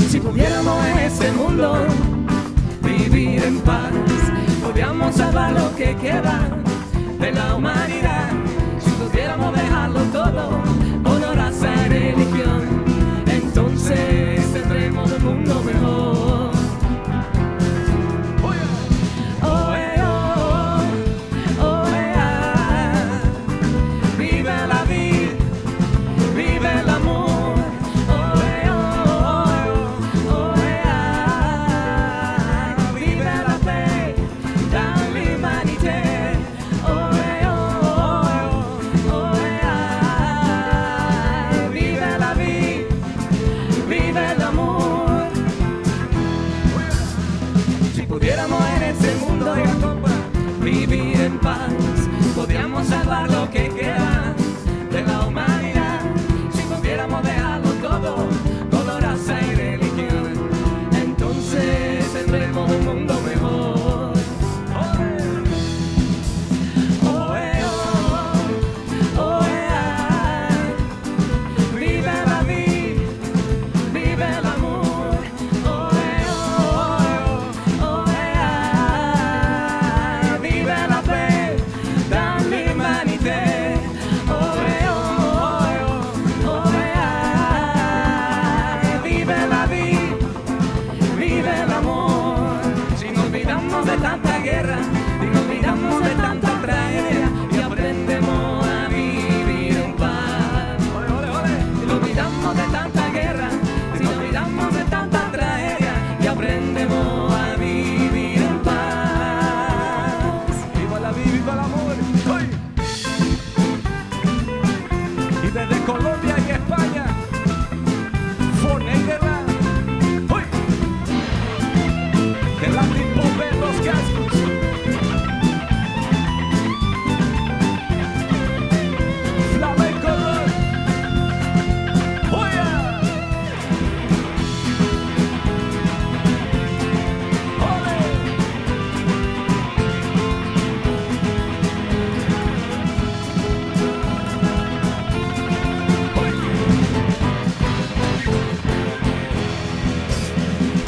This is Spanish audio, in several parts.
Si pudiéramos en este mundo vivir en paz, podríamos salvar lo que queda de la humanidad. Si pudiéramos dejarlo todo por no raza y religión, entonces tendremos un mundo mejor. Oh, oh, oh, yeah. Vive la vida, vive el amor. Vivir en paz, podríamos salvar lo que queda de la humanidad. Si pudiéramos dejarlo todo, color, raza y religión, entonces tendremos un mundo mejor. Oh, oh, oh, yeah. Vive la vida, vive el amor. Oh, oh, oh, yeah. Vive la fe, dans l'humanité. Oh, oh, yeah. Vive la vida, vive el amor. Si nos olvidamos de tanta guerra, si nos olvidamos de tanta tragedia y aprendemos a vivir en paz. Si nos olvidamos de tanta guerra, si nos olvidamos de tanta tragedia y aprendemos a vivir en paz. Viva la vida, viva el amor. ¡Ay! Y desde Colombia y España, for Nederland. ¡Ay! De Latin Pop en los cascos. Flamenco rock. ¡Oh, yeah! ¡Ole!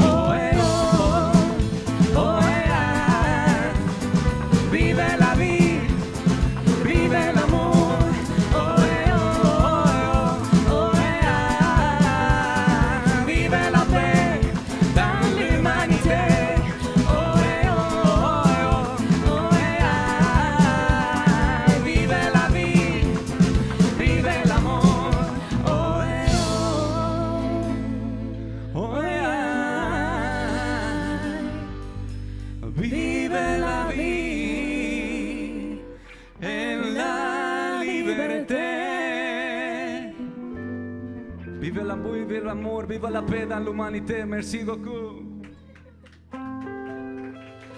Oh, oh, yeah. Vive la vida, vive el amor. Oh, oh, yeah. Vive la fe, dans l'humanité. Oh, oh, yeah. Vive la vida, vive el amor. Oh, oh, yeah. Vive la vie en la liberté. Vive l'amour, vive l'amour, vive la paix dans l'humanité. Merci beaucoup.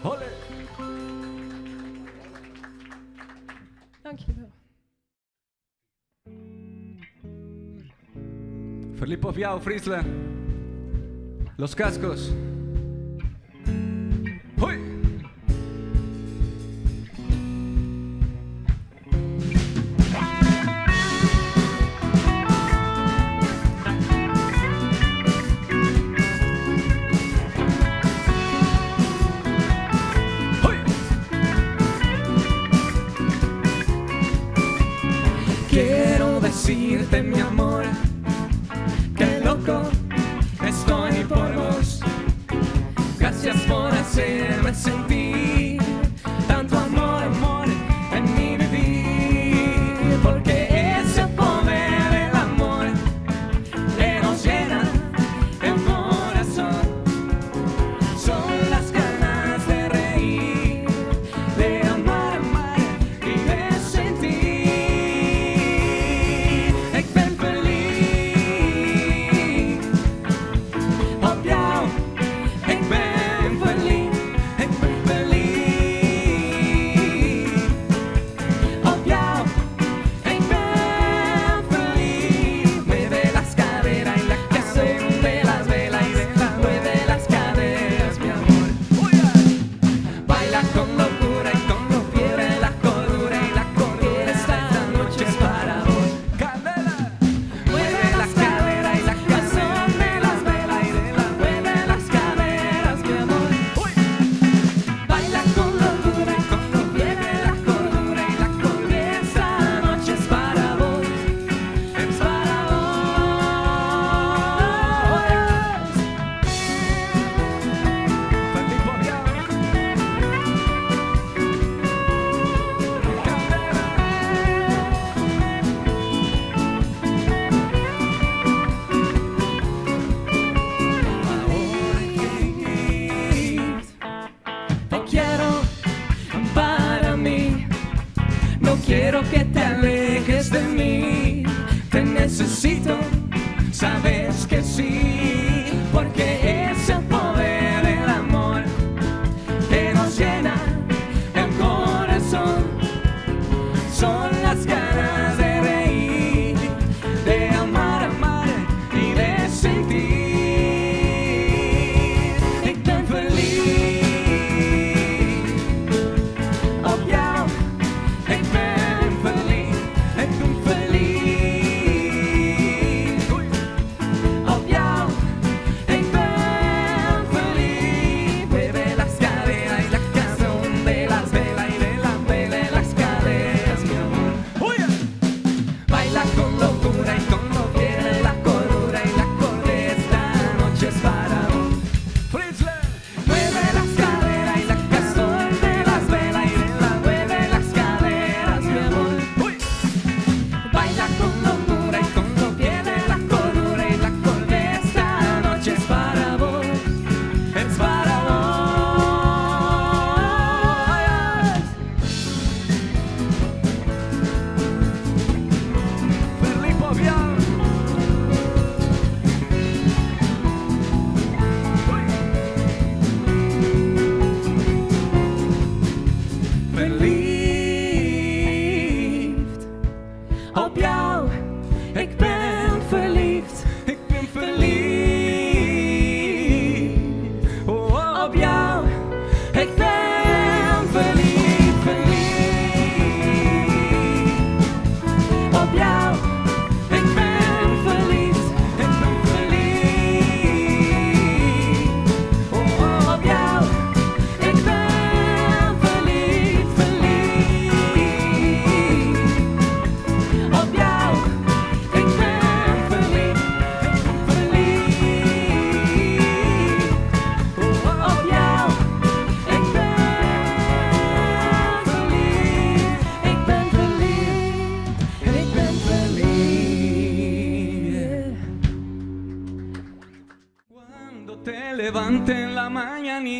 Ole. Dankjewel. Felipe Fiao, Friesland. Los cascos. ¡Uy! Quiero decirte, mi amor, que loco estoy por vos. Gracias por hacerme sentir tanto amor, amor en mi vivir. Porque ese poder del amor que nos llena el corazón son las ganas de reír, de amar, amar y de sentir. Ik ben verliefd.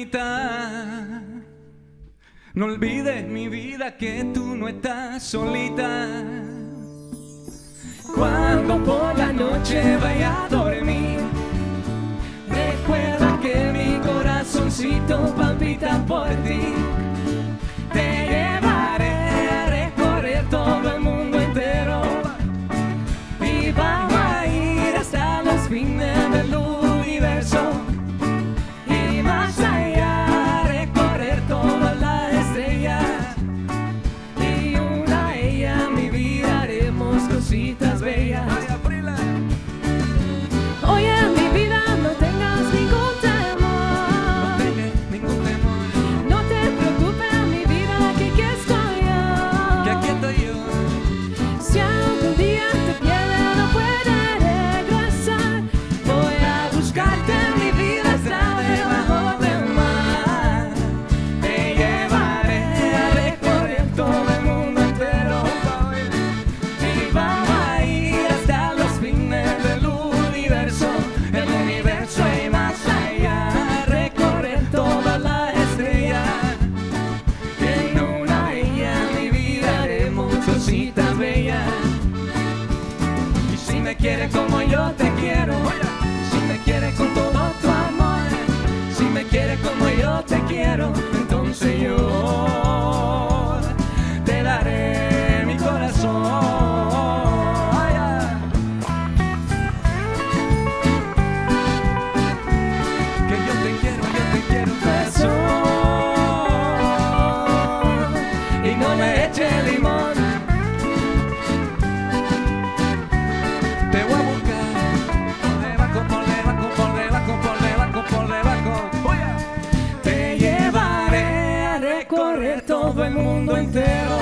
mitad. No olvides mi vida que tú no estás solita. Cuando por la noche vaya a dormir, recuerda que mi corazoncito palpita por ti. Te llevaré a recorrer todo el mundo entero y vamos a ir hasta los fines del universo y más allá, a recorrer todas las estrellas y una a ella mi vida haremos cositas bellas. Oye, mi vida, no tengas ningún temor. No tengas ningún temor, No te preocupes, mi vida, que aquí estoy que yo. aquí estoy yo. Si algún día te pierdes, no puedes regresar. Voy a buscarte, mi vida está debajo del mar. Te llevaré a recorrer todo el mundo entero y vamos a ir hasta los fines del universo, el universo y más allá, a recorrer todas las estrellas. En una de ellas mi vida haremos cositas bellas. Y si me quieres como yo te quiero, si me quieres con todo tu amor, si me quieres como yo te quiero, entonces yo te daré mi corazón. Ay, ay. Que yo te quiero corazón. Y no me eches limón. Te voy a buscar por debajo. Te llevaré a recorrer todo el mundo entero